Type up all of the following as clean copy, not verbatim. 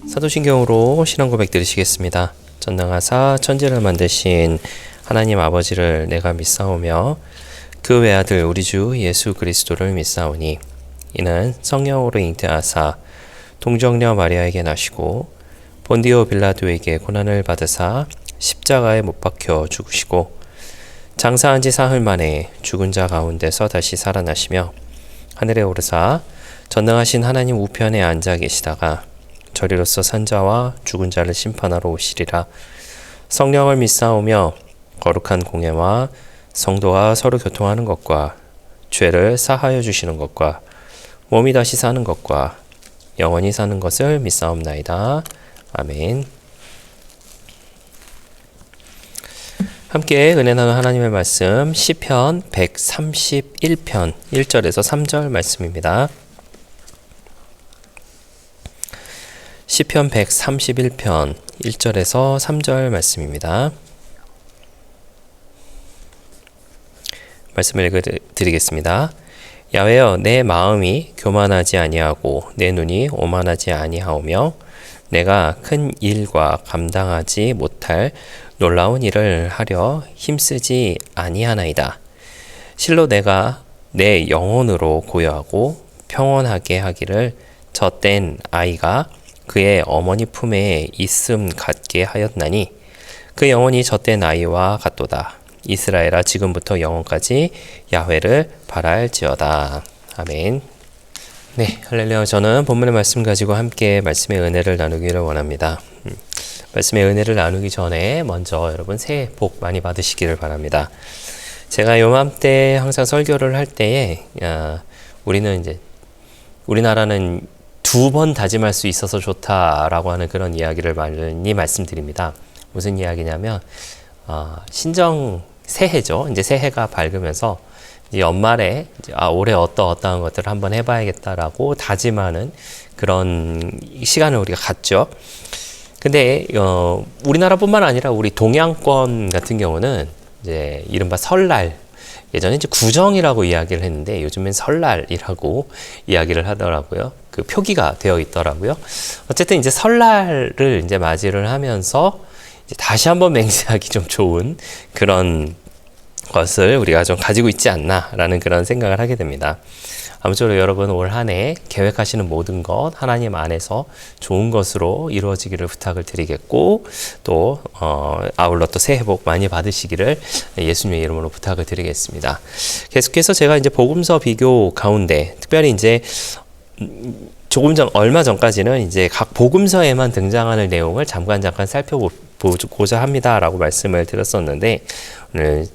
사도신경으로 신앙 고백 드리시겠습니다. 전능하사 천지를 만드신 하나님 아버지를 내가 믿사오며 그 외아들 우리 주 예수 그리스도를 믿사오니 이는 성령으로 잉태하사 동정녀 마리아에게 나시고 본디오 빌라도에게 고난을 받으사 십자가에 못 박혀 죽으시고 장사한 지 사흘 만에 죽은 자 가운데서 다시 살아나시며 하늘에 오르사 전능하신 하나님 우편에 앉아 계시다가 저리로서 산자와 죽은 자를 심판하러 오시리라. 성령을 믿사오며 거룩한 공예와 성도와 서로 교통하는 것과 죄를 사하여 주시는 것과 몸이 다시 사는 것과 영원히 사는 것을 믿사옵나이다. 아멘. 함께 은혜 나눈 하나님의 말씀 시편 131편 1절에서 3절 말씀입니다. 시편 131편 1절에서 3절 말씀입니다. 말씀을 읽어드리겠습니다. 야훼여, 내 마음이 교만하지 아니하고 내 눈이 오만하지 아니하오며 내가 큰 일과 감당하지 못할 놀라운 일을 하려 힘쓰지 아니하나이다. 실로 내가 내 영혼으로 고요하고 평온하게 하기를 젖된 아이가 그의 어머니 품에 있음 같게 하였나니 그 영혼이 젖된 아이와 같도다. 이스라엘아, 지금부터 영원까지 야훼를 바랄지어다. 아멘. 네, 할렐루야. 저는 본문의 말씀 가지고 함께 말씀의 은혜를 나누기를 원합니다. 말씀의 은혜를 나누기 전에 먼저 여러분 새해 복 많이 받으시기를 바랍니다. 제가 요맘때 항상 설교를 할 때에 우리나라는 2번 다짐할 수 있어서 좋다라고 하는 그런 이야기를 많이 말씀드립니다. 무슨 이야기냐면 새해죠. 이제 새해가 밝으면서 이제 연말에 올해 어떠한 것들을 한번 해봐야겠다라고 다짐하는 그런 시간을 우리가 갖죠. 근데 우리나라뿐만 아니라 우리 동양권 같은 경우는 이제 이른바 설날, 예전에 이제 구정이라고 이야기를 했는데 요즘엔 설날이라고 이야기를 하더라고요. 그 표기가 되어 있더라고요. 어쨌든 이제 설날을 이제 맞이를 하면서 이제 다시 한번 맹세하기 좀 좋은 그런 것을 우리가 좀 가지고 있지 않나라는 그런 생각을 하게 됩니다. 아무쪼록 여러분 올 한 해 계획하시는 모든 것 하나님 안에서 좋은 것으로 이루어지기를 부탁을 드리겠고 또 아울러 또 새해 복 많이 받으시기를 예수님의 이름으로 부탁을 드리겠습니다. 계속해서 제가 이제 복음서 비교 가운데 특별히 이제 얼마 전까지는 이제 각 복음서에만 등장하는 내용을 잠깐 살펴보고자 합니다라고 말씀을 드렸었는데 오늘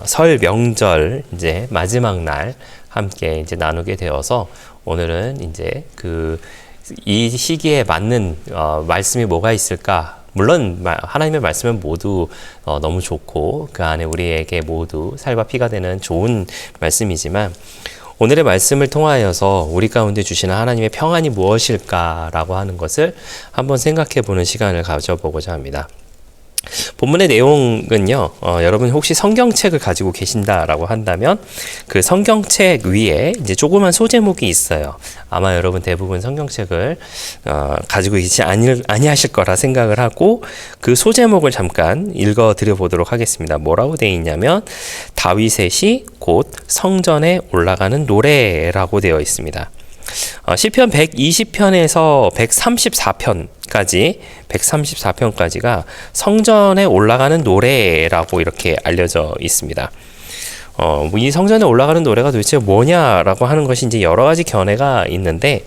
설 명절 이제 마지막 날 함께 이제 나누게 되어서 오늘은 이제 이 시기에 맞는 말씀이 뭐가 있을까? 물론 하나님의 말씀은 모두 너무 좋고 그 안에 우리에게 모두 살과 피가 되는 좋은 말씀이지만 오늘의 말씀을 통하여서 우리 가운데 주시는 하나님의 평안이 무엇일까라고 하는 것을 한번 생각해 보는 시간을 가져보고자 합니다. 본문의 내용은요, 여러분 혹시 성경책을 가지고 계신다라고 한다면 그 성경책 위에 이제 조그만 소제목이 있어요. 아마 여러분 대부분 성경책을 가지고 계시지 아니하실 거라 생각을 하고 그 소제목을 잠깐 읽어 드려 보도록 하겠습니다. 뭐라고 되어 있냐면 다윗의 시 곧 성전에 올라가는 노래라고 되어 있습니다. 시편 120편에서 134편까지가 성전에 올라가는 노래라고 이렇게 알려져 있습니다. 이 성전에 올라가는 노래가 도대체 뭐냐라고 하는 것이 이제 여러 가지 견해가 있는데,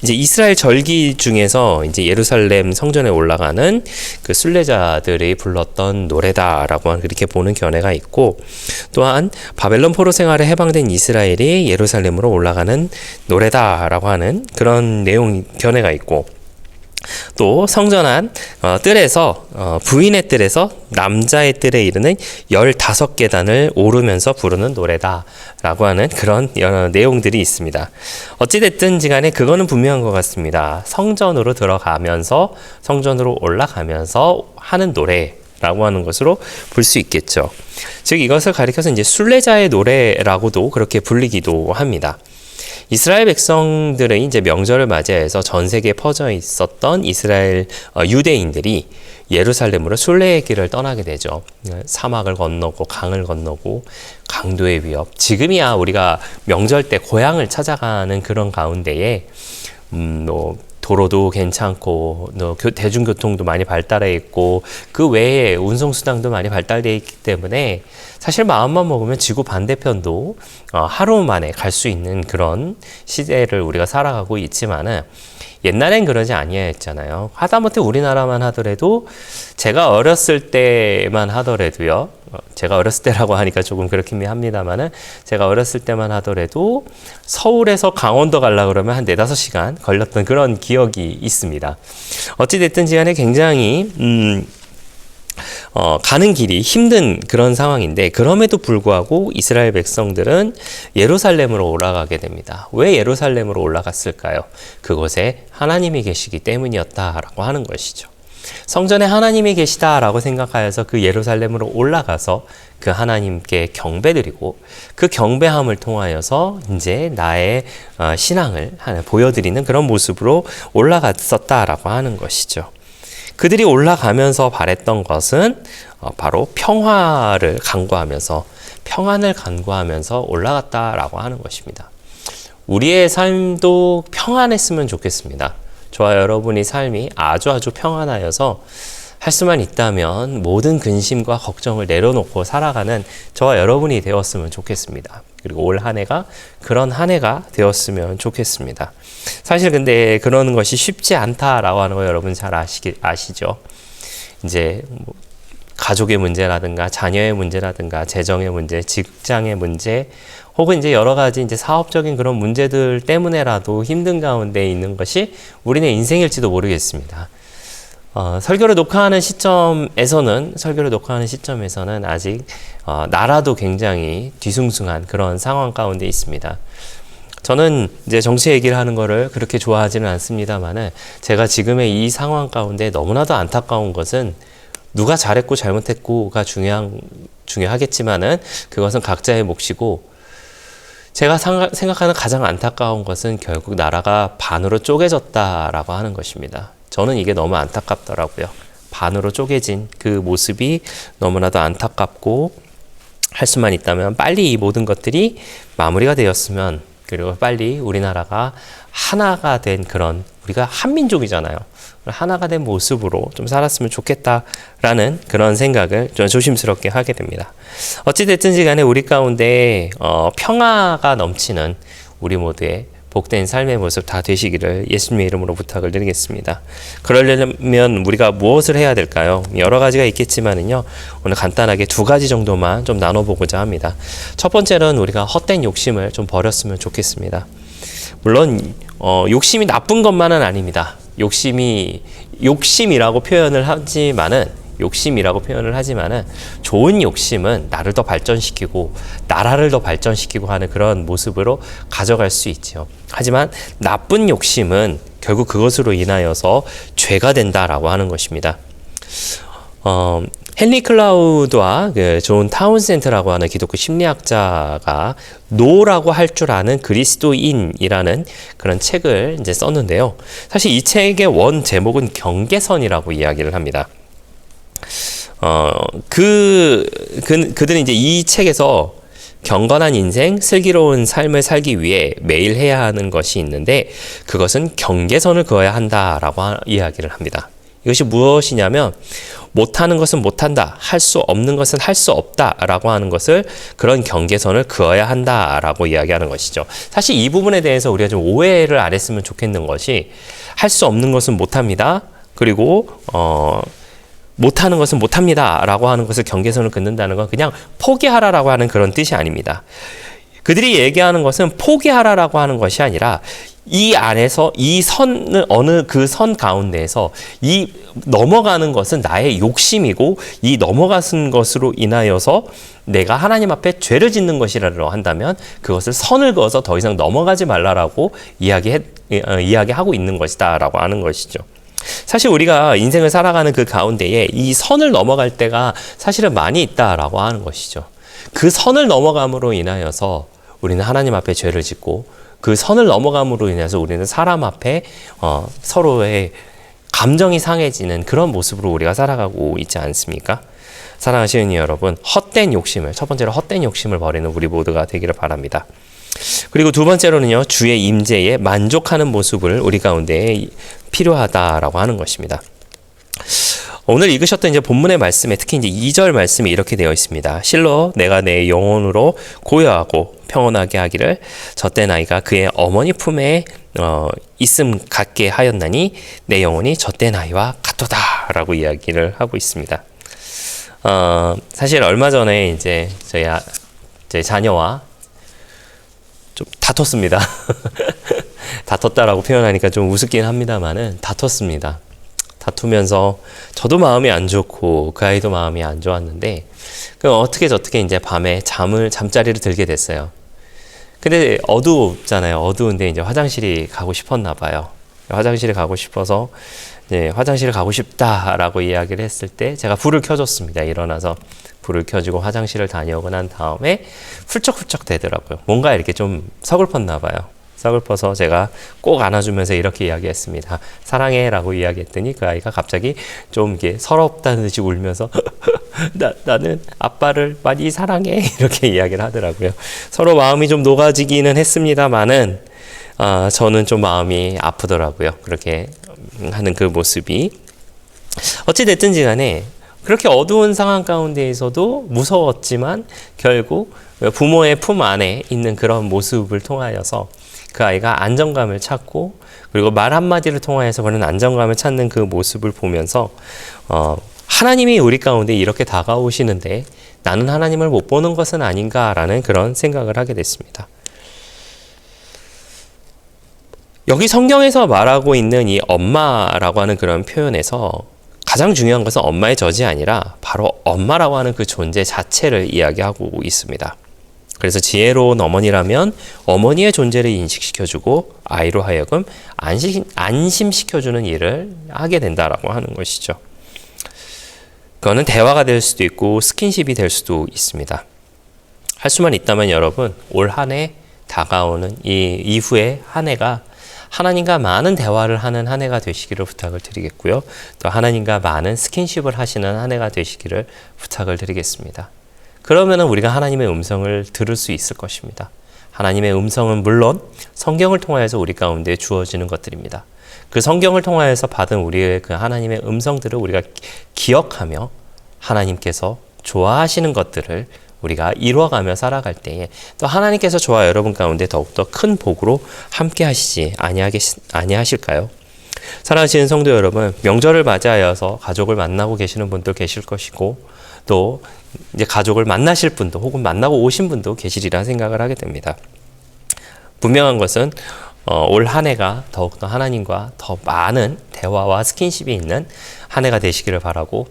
이제 이스라엘 절기 중에서 이제 예루살렘 성전에 올라가는 그 순례자들이 불렀던 노래다라고 그렇게 보는 견해가 있고, 또한 바벨론 포로 생활에 해방된 이스라엘이 예루살렘으로 올라가는 노래다라고 하는 그런 견해가 있고, 또 성전 안 뜰에서 부인의 뜰에서 남자의 뜰에 이르는 15계단을 오르면서 부르는 노래다라고 하는 그런 여러 내용들이 있습니다. 어찌됐든지 간에 그거는 분명한 것 같습니다. 성전으로 들어가면서 성전으로 올라가면서 하는 노래 노래라고 하는 것으로 볼 수 있겠죠. 즉 이것을 가리켜서 이제 순례자의 노래라고도 그렇게 불리기도 합니다. 이스라엘 백성들의 이제 명절을 맞이해서 전 세계에 퍼져 있었던 이스라엘 유대인들이 예루살렘으로 순례의 길을 떠나게 되죠. 사막을 건너고 강을 건너고 강도의 위협. 지금이야 우리가 명절 때 고향을 찾아가는 그런 가운데에 도로도 괜찮고 대중교통도 많이 발달해 있고 그 외에 운송수단도 많이 발달되어 있기 때문에 사실 마음만 먹으면 지구 반대편도 하루 만에 갈 수 있는 그런 시대를 우리가 살아가고 있지만은 옛날엔 그러지 아니했잖아요. 하다못해 우리나라만 하더라도 제가 어렸을 때만 하더라도요. 제가 어렸을 때라고 하니까 조금 그렇긴 합니다만은 제가 어렸을 때만 하더라도 서울에서 강원도 가려고 그러면 한 4-5시간 걸렸던 그런 기억이 있습니다. 어찌됐든지 간에 굉장히 가는 길이 힘든 그런 상황인데 그럼에도 불구하고 이스라엘 백성들은 예루살렘으로 올라가게 됩니다. 왜 예루살렘으로 올라갔을까요? 그곳에 하나님이 계시기 때문이었다라고 하는 것이죠. 성전에 하나님이 계시다라고 생각하여서 그 예루살렘으로 올라가서 그 하나님께 경배드리고 그 경배함을 통하여서 이제 나의 신앙을 보여드리는 그런 모습으로 올라갔었다라고 하는 것이죠. 그들이 올라가면서 바랬던 것은 바로 평화를 간구하면서 평안을 간구하면서 올라갔다라고 하는 것입니다. 우리의 삶도 평안했으면 좋겠습니다. 저와 여러분의 삶이 아주 평안하여서 할 수만 있다면 모든 근심과 걱정을 내려놓고 살아가는 저와 여러분이 되었으면 좋겠습니다. 그리고 올 한 해가 그런 한 해가 되었으면 좋겠습니다. 사실 근데 그러는 것이 쉽지 않다라고 하는 거 여러분 잘 아시죠? 이제 가족의 문제라든가 자녀의 문제라든가 재정의 문제, 직장의 문제 혹은 이제 여러 가지 이제 사업적인 그런 문제들 때문에라도 힘든 가운데 있는 것이 우리의 인생일지도 모르겠습니다. 설교를 녹화하는 시점에서는 아직 나라도 굉장히 뒤숭숭한 그런 상황 가운데 있습니다. 저는 이제 정치 얘기를 하는 거를 그렇게 좋아하지는 않습니다만은 제가 지금의 이 상황 가운데 너무나도 안타까운 것은 누가 잘했고 잘못했고가 중요하겠지만은 그것은 각자의 몫이고 제가 생각하는 가장 안타까운 것은 결국 나라가 반으로 쪼개졌다라고 하는 것입니다. 저는 이게 너무 안타깝더라고요. 반으로 쪼개진 그 모습이 너무나도 안타깝고 할 수만 있다면 빨리 이 모든 것들이 마무리가 되었으면 그리고 빨리 우리나라가 하나가 된 그런 우리가 한민족이잖아요. 하나가 된 모습으로 좀 살았으면 좋겠다라는 그런 생각을 좀 조심스럽게 하게 됩니다. 어찌됐든지 간에 우리 가운데 평화가 넘치는 우리 모두의 복된 삶의 모습 다 되시기를 예수님의 이름으로 부탁을 드리겠습니다. 그러려면 우리가 무엇을 해야 될까요? 여러 가지가 있겠지만은요, 오늘 간단하게 2가지 정도만 좀 나눠보고자 합니다. 첫 번째는 우리가 헛된 욕심을 좀 버렸으면 좋겠습니다. 물론 욕심이 나쁜 것만은 아닙니다. 욕심이라고 표현을 하지만은 좋은 욕심은 나를 더 발전시키고 나라를 더 발전시키고 하는 그런 모습으로 가져갈 수 있죠. 하지만 나쁜 욕심은 결국 그것으로 인하여서 죄가 된다라고 하는 것입니다. 헨리 클라우드와 존 타운센트라고 하는 기독교 심리학자가 노라고 할 줄 아는 그리스도인이라는 그런 책을 이제 썼는데요. 사실 이 책의 원 제목은 경계선이라고 이야기를 합니다. 그들은 이제 이 책에서 경건한 인생, 슬기로운 삶을 살기 위해 매일 해야 하는 것이 있는데 그것은 경계선을 그어야 한다라고 이야기를 합니다. 이것이 무엇이냐면 못하는 것은 못한다, 할 수 없는 것은 할 수 없다라고 하는 것을 그런 경계선을 그어야 한다라고 이야기하는 것이죠. 사실 이 부분에 대해서 우리가 좀 오해를 안 했으면 좋겠는 것이 할 수 없는 것은 못합니다. 그리고 못하는 것은 못합니다 라고 하는 것을 경계선을 긋는다는 건 그냥 포기하라라고 하는 그런 뜻이 아닙니다. 그들이 얘기하는 것은 포기하라라고 하는 것이 아니라 이 안에서 이 선을 어느 그 선 가운데에서 이 넘어가는 것은 나의 욕심이고 이 넘어가는 것으로 인하여서 내가 하나님 앞에 죄를 짓는 것이라고 한다면 그것을 선을 그어서 더 이상 넘어가지 말라라고 이야기하고 있는 것이다 라고 하는 것이죠. 사실 우리가 인생을 살아가는 그 가운데에 이 선을 넘어갈 때가 사실은 많이 있다라고 하는 것이죠. 그 선을 넘어감으로 인하여서 우리는 하나님 앞에 죄를 짓고, 그 선을 넘어감으로 인해서 우리는 사람 앞에 서로의 감정이 상해지는 그런 모습으로 우리가 살아가고 있지 않습니까? 사랑하시는 여러분, 헛된 욕심을, 첫 번째로 헛된 욕심을 버리는 우리 모두가 되기를 바랍니다. 그리고 두 번째로는요, 주의 임재에 만족하는 모습을 우리 가운데 필요하다라고 하는 것입니다. 오늘 읽으셨던 이제 본문의 말씀에 특히 이제 2절 말씀이 이렇게 되어 있습니다. 실로 내가 내 영혼으로 고요하고 평온하게 하기를 젖된 아이가 그의 어머니 품에 있음 같게 하였나니 내 영혼이 젖된 아이와 같도다라고 이야기를 하고 있습니다. 사실 얼마 전에 이제 제 자녀와 좀 다퉜습니다. 다퉜다라고 표현하니까 좀 우습긴 합니다만은 다퉜습니다. 다투면서 저도 마음이 안 좋고 그 아이도 마음이 안 좋았는데, 어떻게 저떻게 이제 밤에 잠자리를 들게 됐어요. 근데 어두웠잖아요. 어두운데 이제 화장실이 가고 싶었나 봐요. 화장실에 가고 싶어서 이제 화장실을 가고 싶다라고 이야기를 했을 때 제가 불을 켜줬습니다. 일어나서 불을 켜주고 화장실을 다녀오고 난 다음에 훌쩍훌쩍 되더라고요. 뭔가 이렇게 좀 서글펐나 봐요. 서글퍼서 제가 꼭 안아주면서 이렇게 이야기했습니다. 사랑해 라고 이야기했더니 그 아이가 갑자기 좀 이렇게 서럽다는 듯이 울면서 나는 아빠를 많이 사랑해 이렇게 이야기를 하더라고요. 서로 마음이 좀 녹아지기는 했습니다만은 저는 좀 마음이 아프더라고요. 그렇게 하는 그 모습이. 어찌됐든지 간에 그렇게 어두운 상황 가운데에서도 무서웠지만 결국 부모의 품 안에 있는 그런 모습을 통하여서 그 아이가 안정감을 찾고, 그리고 말 한마디를 통하여서 그런 안정감을 찾는 그 모습을 보면서 하나님이 우리 가운데 이렇게 다가오시는데 나는 하나님을 못 보는 것은 아닌가라는 그런 생각을 하게 됐습니다. 여기 성경에서 말하고 있는 이 엄마라고 하는 그런 표현에서 가장 중요한 것은 엄마의 젖이 아니라 바로 엄마라고 하는 그 존재 자체를 이야기하고 있습니다. 그래서 지혜로운 어머니라면 어머니의 존재를 인식시켜주고 아이로 하여금 안심시켜주는 일을 하게 된다라고 하는 것이죠. 그거는 대화가 될 수도 있고 스킨십이 될 수도 있습니다. 할 수만 있다면 여러분, 올 한 해 다가오는 이 이후의 한 해가 하나님과 많은 대화를 하는 한 해가 되시기를 부탁을 드리겠고요. 또 하나님과 많은 스킨십을 하시는 한 해가 되시기를 부탁을 드리겠습니다. 그러면 우리가 하나님의 음성을 들을 수 있을 것입니다. 하나님의 음성은 물론 성경을 통하여서 우리 가운데 주어지는 것들입니다. 그 성경을 통하여서 받은 우리의 그 하나님의 음성들을 우리가 기억하며 하나님께서 좋아하시는 것들을 우리가 이루어가며 살아갈 때에 또 하나님께서 저와 여러분 가운데 더욱더 큰 복으로 함께 하시지 아니하실까요? 사랑하시는 성도 여러분, 명절을 맞이하여서 가족을 만나고 계시는 분도 계실 것이고, 또 이제 가족을 만나실 분도 혹은 만나고 오신 분도 계시리라 생각을 하게 됩니다. 분명한 것은 올 한 해가 더욱더 하나님과 더 많은 대화와 스킨십이 있는 한 해가 되시기를 바라고,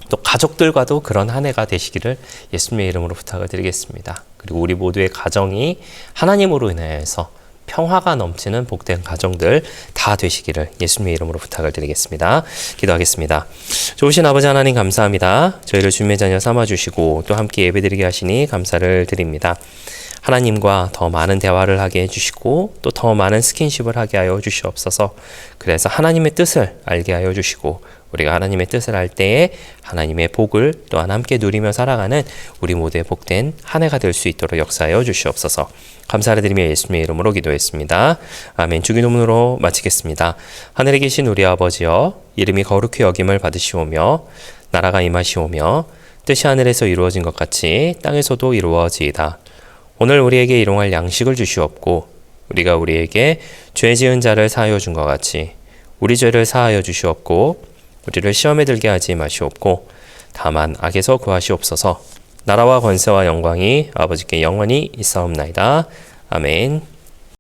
또 가족들과도 그런 한 해가 되시기를 예수님의 이름으로 부탁을 드리겠습니다. 그리고 우리 모두의 가정이 하나님으로 인하여서 평화가 넘치는 복된 가정들 다 되시기를 예수님의 이름으로 부탁을 드리겠습니다. 기도하겠습니다. 좋으신 아버지 하나님 감사합니다. 저희를 주님의 자녀 삼아주시고 또 함께 예배드리게 하시니 감사를 드립니다. 하나님과 더 많은 대화를 하게 해주시고 또 더 많은 스킨십을 하게 하여 주시옵소서. 그래서 하나님의 뜻을 알게 하여 주시고 우리가 하나님의 뜻을 알 때에 하나님의 복을 또한 함께 누리며 살아가는 우리 모두의 복된 한 해가 될 수 있도록 역사하여 주시옵소서. 감사를 드리며 예수님의 이름으로 기도했습니다. 아멘. 주기도문으로 마치겠습니다. 하늘에 계신 우리 아버지여, 이름이 거룩히 여김을 받으시오며 나라가 임하시오며 뜻이 하늘에서 이루어진 것 같이 땅에서도 이루어지이다. 오늘 우리에게 일용할 양식을 주시옵고 우리가 우리에게 죄 지은 자를 사하여 준 것 같이 우리 죄를 사하여 주시옵고 우리를 시험에 들게 하지 마시옵고 다만 악에서 구하시옵소서. 나라와 권세와 영광이 아버지께 영원히 있사옵나이다. 아멘.